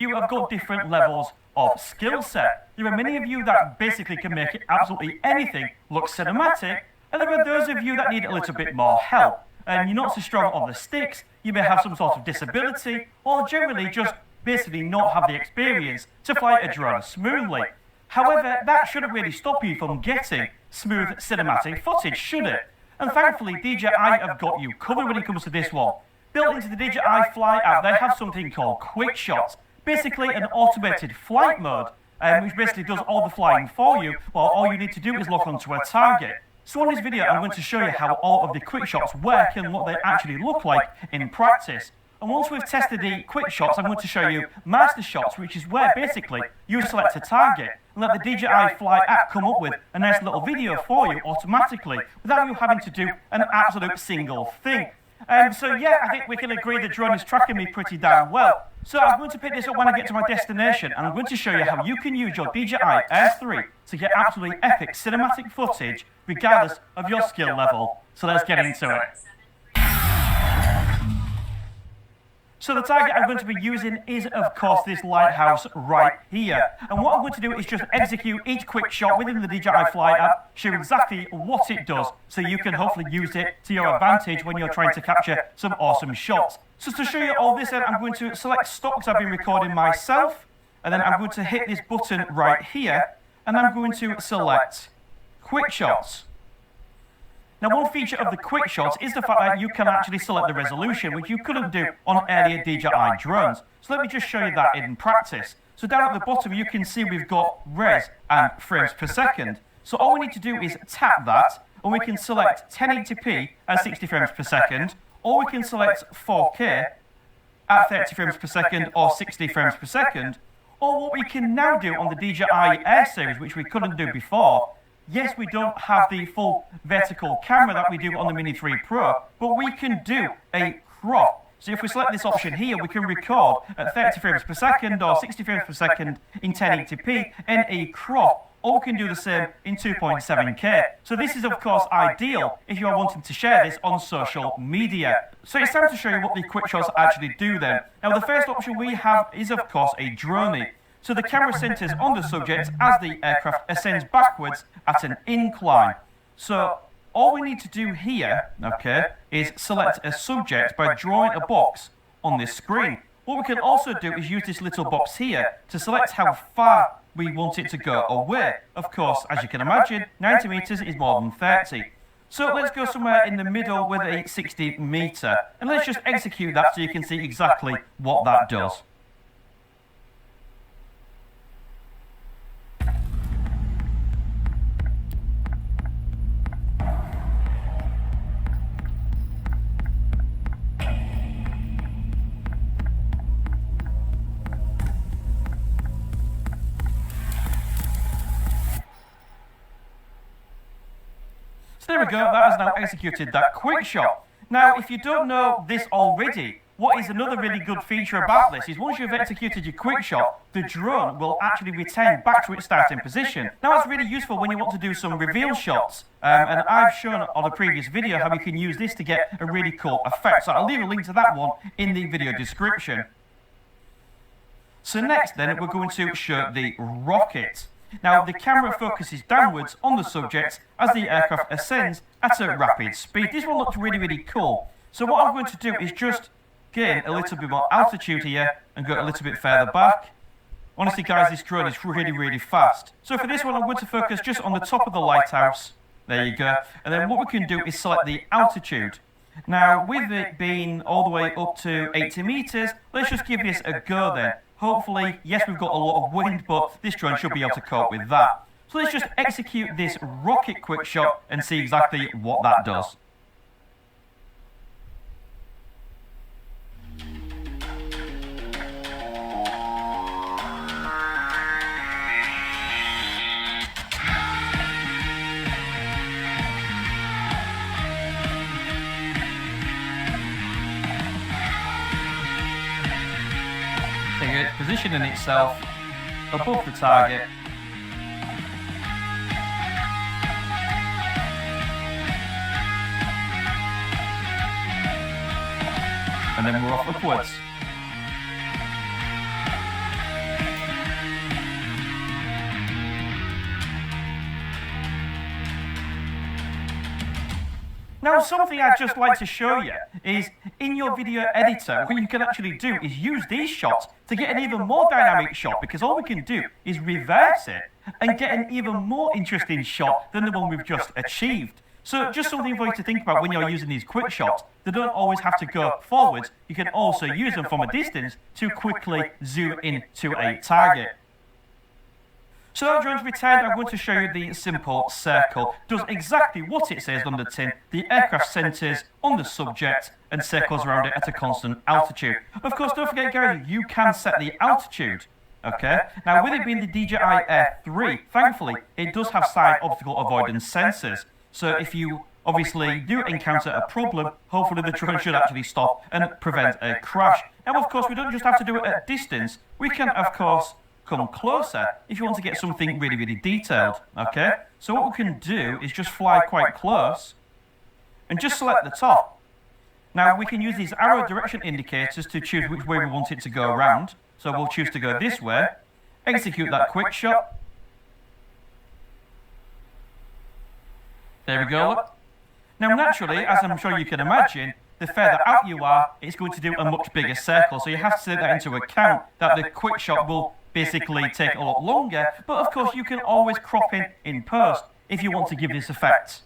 you have got different levels of skill set. There are many of you that basically can make absolutely anything look cinematic, and there are those of you that need a little bit more help. And you're not so strong on the sticks, you may have some sort of disability, or generally just basically not have the experience to fly a drone smoothly. However, that shouldn't really stop you from getting smooth cinematic footage, should it? And thankfully, DJI have got you covered when it comes to this one. Built into the DJI Fly app, they have something called Quick Shots, basically an automated flight mode, which basically does all the flying for you, while all you need to do is lock onto a target. So in this video, I'm going to show you how all of the quick shots work and what they actually look like in practice. And once we've tested the quick shots, I'm going to show you master shots, which is where basically you select a target and let the DJI Fly app come up with a nice little video for you automatically without you having to do an absolute single thing. So yeah, I think we can agree the drone is tracking me pretty damn well. So I'm going to pick this up when I get to my destination, and I'm going to show you how you can use your DJI Air 3 to get absolutely epic cinematic footage regardless of your skill level. So let's get into it. So the target I'm going to be using is, of course, this lighthouse right here. And what I'm going to do is just execute each quick shot within the DJI Fly app, show exactly what it does, so you can hopefully use it to your advantage when you're trying to capture some awesome shots. So to show you all this, then I'm going to select stop because I've been recording myself, and then I'm going to hit this button right here, and I'm going to select quick shots. Now, one feature of the quick shots is the fact that you can actually select the resolution, which you couldn't do on earlier DJI drones. So let me just show you that in practice. So down at the bottom, you can see we've got res and frames per second. So all we need to do is tap that, and we can select 1080p at 60 frames per second, or we can select 4K at 30 frames per second or 60 frames per second, or what we can now do on the DJI Air series, which we couldn't do before. Yes, we don't have the full vertical camera that we do on the Mini 3 Pro, but we can do a crop. So if we select this option here, we can record at 30 frames per second or 60 frames per second in 1080p in a crop, or we can do the same in 2.7K. So this is of course ideal if you are wanting to share this on social media. So it's time to show you what the quick shots actually do then. Now the first option we have is of course a drone. So the camera centers on the subject as the aircraft ascends backwards at an incline. So all we need to do here, okay, is select a subject by drawing a box on this screen. What we can also do is use this little box here to select how far we want it to go away. Of course, as you can imagine, 90 meters is more than 30. So let's go somewhere in the middle with a 60 meter. And let's just execute that so you can see exactly what that does. So there we go, that has now executed that quick shot. Now, if you don't know this already, what is another really good feature about this is once you've executed your quick shot, the drone will actually return back to its starting position. Now, it's really useful when you want to do some reveal shots. And I've shown on a previous video how you can use this to get a really cool effect. So I'll leave a link to that one in the video description. So next then, we're going to show the rocket. Now, the camera focuses downwards on the subject as the aircraft ascends at a rapid speed. This one looks really, really cool. So what I'm going to do is just gain a little bit more altitude here and go a little bit further back. Honestly, guys, this drone is really, really fast. So for this one, I'm going to focus just on the top of the lighthouse. There you go. And then what we can do is select the altitude. Now, with it being all the way up to 80 meters, let's just give this a go then. Hopefully, yes, we've got a lot of wind, but this drone should be able to cope with that. So let's just execute this rocket quick shot and see exactly what that does. It's positioning itself above the target. And then we're off upwards. Now, something I'd just like to show you is in your video editor, what you can actually do is use these shots to get an even more dynamic shot, because all we can do is reverse it and get an even more interesting shot than the one we've just achieved. So just something for you to think about when you're using these quick shots. They don't always have to go forwards. You can also use them from a distance to quickly zoom in to a target. So now drone's returned, I'm going to show you the simple circle. Does exactly what it says on the tin. The aircraft centres on the subject and circles around it at a constant altitude. Of course, don't forget, guys, you can set the altitude. Okay, now with it being the DJI Air 3, thankfully, it does have side obstacle avoidance sensors. So if you obviously do encounter a problem, hopefully the drone should actually stop and prevent a crash. Now, of course, we don't just have to do it at distance. We can, of course, come closer if you want to get something really, really detailed. Okay, so what we can do is just fly quite close and just select the top. Now, we can use these arrow direction indicators to choose which way we want it to go around. So we'll choose to go this way, execute that quick shot. There we go. Now, naturally, as I'm sure you can imagine, the further out you are, it's going to do a much bigger circle. So you have to take that into account, that the quick shot will basically take a lot longer. But of course, you can always crop in post if you want to give this effect.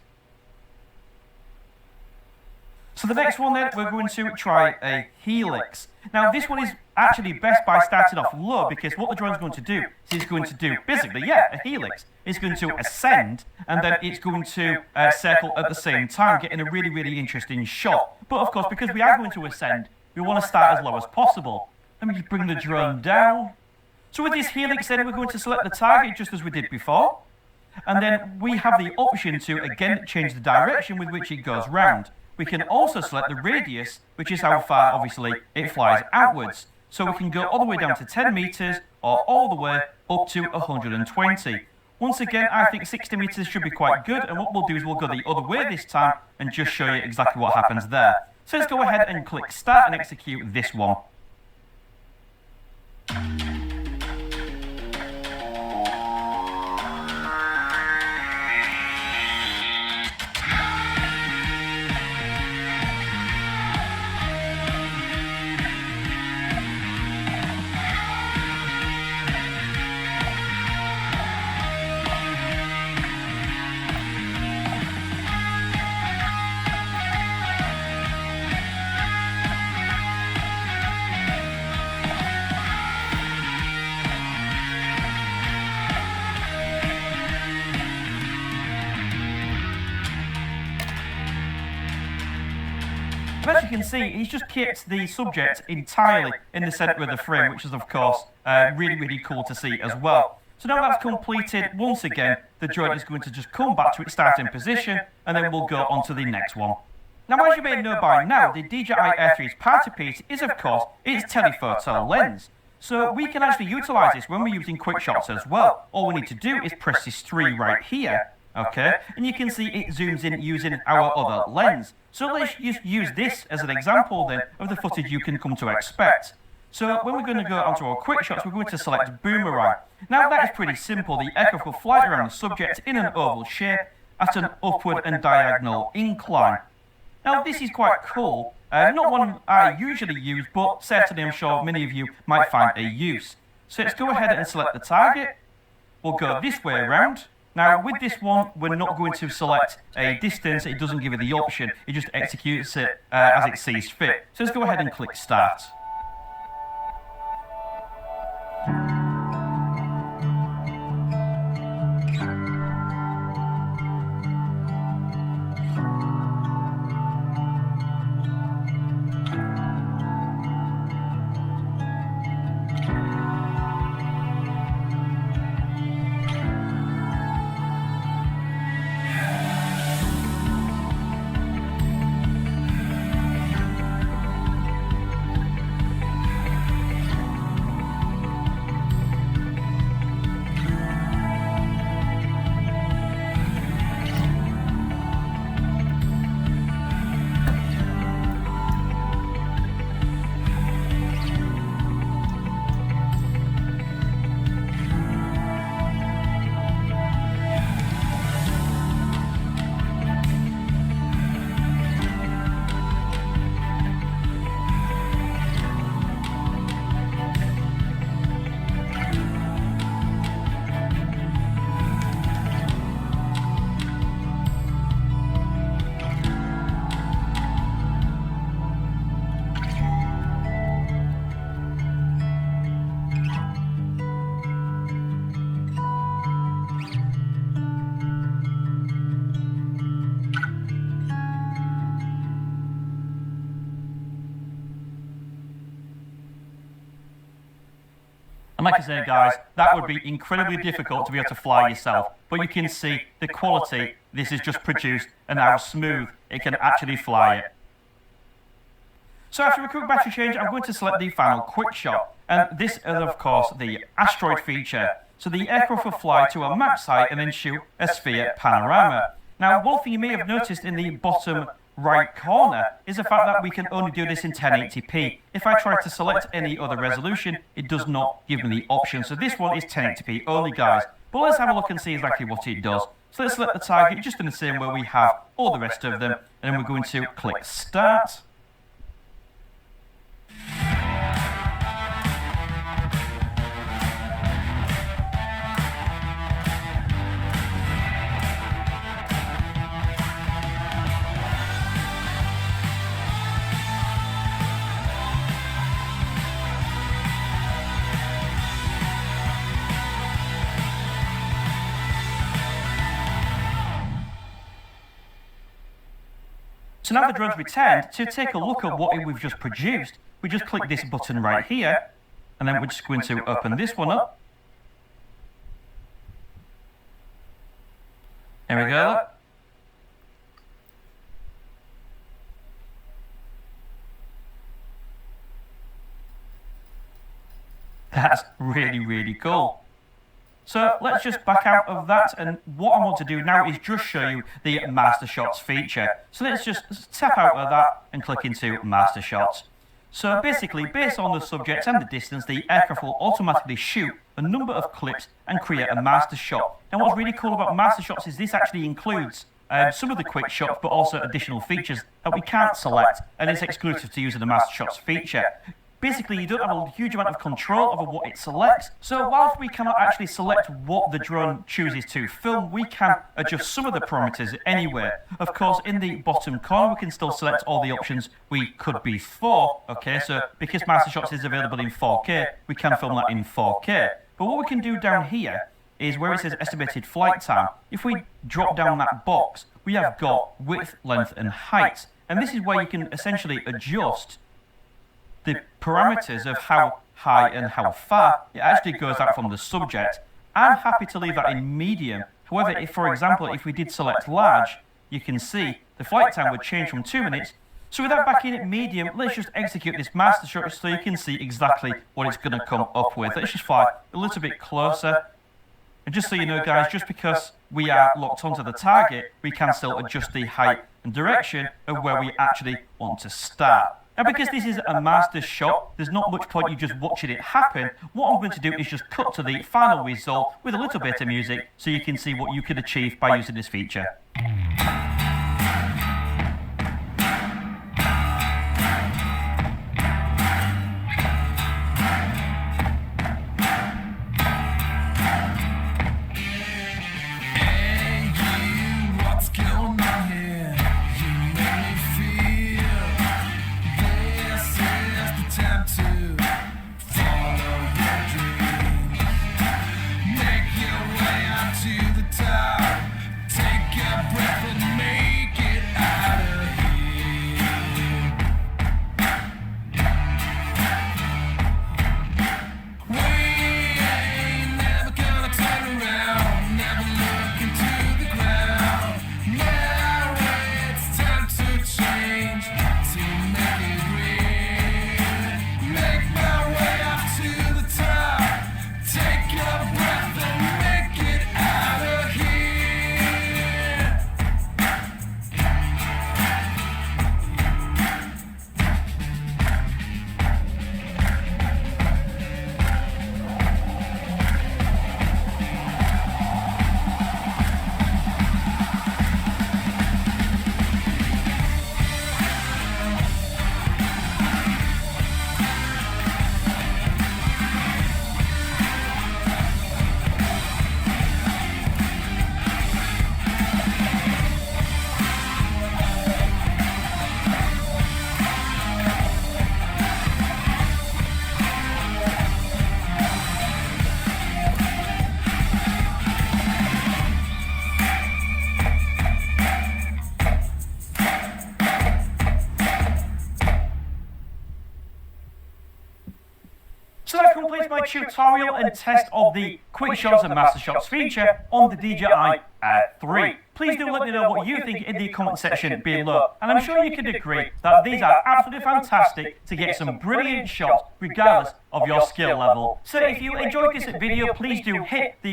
So the next one then, we're going to try a helix. Now, this one is actually best by starting off low, because what the drone's going to do is it's going to do, basically, a helix. It's going to ascend, and then it's going to circle at the same time, getting a really, really interesting shot. But of course, because we are going to ascend, we want to start as low as possible. Let me just bring the drone down. So with this helix then, we're going to select the target just as we did before. And then we have the option to, again, change the direction with which it goes round. We can also select the radius, which is how far, obviously, it flies outwards. So we can go all the way down to 10 meters or all the way up to 120. Once again, I think 60 meters should be quite good. And what we'll do is we'll go the other way this time and just show you exactly what happens there. So let's go ahead and click start and execute this one. As you can see, he's just kept the subject entirely in the centre of the frame, which is, of course, really, really cool to see as well. So now that's completed, once again, the drone is going to just come back to its starting position, and then we'll go on to the next one. Now, as you may know by now, the DJI Air 3's party piece is, of course, its telephoto lens. So we can actually utilise this when we're using quick shots as well. All we need to do is press this 3 right here. Okay, and you can see it zooms in using our other lens. So let's just use this as an example then of the footage you can come to expect. So when we're going to go onto our quick shots, we're going to select boomerang. Now that is pretty simple. The aircraft will fly around the subject in an oval shape at an upward and diagonal incline. Now this is quite cool. Not one I usually use, but certainly I'm sure many of you might find a use. So let's go ahead and select the target. We'll go this way around. Now, with this one, we're not going to select a distance. It doesn't give it the option. It just executes it as it sees fit. So let's go ahead and click start. like I say, guys, that would be incredibly difficult to be able to fly yourself. But you can see the quality this is just produced and how smooth it can actually fly it. So after a quick battery change, I'm going to select the final quick shot. And this is, of course, the asteroid feature. So the aircraft will fly to a max height and then shoot a sphere panorama. Now, one thing you may have noticed in the bottom right corner is the fact that we can only do this in 1080p. If I try to select any other resolution, it does not give me the option. So this one is 1080p only, guys. But let's have a look and see exactly what it does. So let's select the target just in the same way we have all the rest of them. And then we're going to click Start. So now the drone's returned. To take a look at what we've just produced, we just click this button right here, and then we're just going to open this one up. There we go. That's really, really cool. So let's just back out of that, and what I want to do now is just show you the Master Shots feature. So let's just tap out of that and click into Master Shots. So basically, based on the subject and the distance, the aircraft will automatically shoot a number of clips and create a master shot. Now what's really cool about Master Shots is this actually includes some of the quick shots, but also additional features that we can't select, and it's exclusive to using the Master Shots feature. Basically, you don't have a huge amount of control over what it selects. So whilst we cannot actually select what the drone chooses to film, we can adjust some of the parameters anywhere. Of course, in the bottom corner, we can still select all the options we could be for. Okay, so because Master Shots is available in 4K, we can film that in 4K. But what we can do down here is where it says estimated flight time. If we drop down that box, we have got width, length, and height. And this is where you can essentially adjust the parameters of how high and how far it actually goes out from the subject. I'm happy to leave that in medium. However, if, for example, if we did select large, you can see the flight time would change from 2 minutes. So with that back in at medium, let's just execute this master shot so you can see exactly what it's going to come up with. Let's just fly a little bit closer. And just so you know, guys, just because we are locked onto the target, we can still adjust the height and direction of where we actually want to start. Now, because this is a master shot, there's not much point you just watching it happen. What I'm going to do is just cut to the final result with a little bit of music so you can see what you can achieve by using this feature. Take your So that completes my tutorial and test of the Quick Shots and Master Shots feature on the DJI Air 3. Please do let me know what you think in the comment section below, and I'm sure you can agree that these are absolutely fantastic to get some brilliant shots regardless of your skill level. So if you enjoyed this video, please do hit the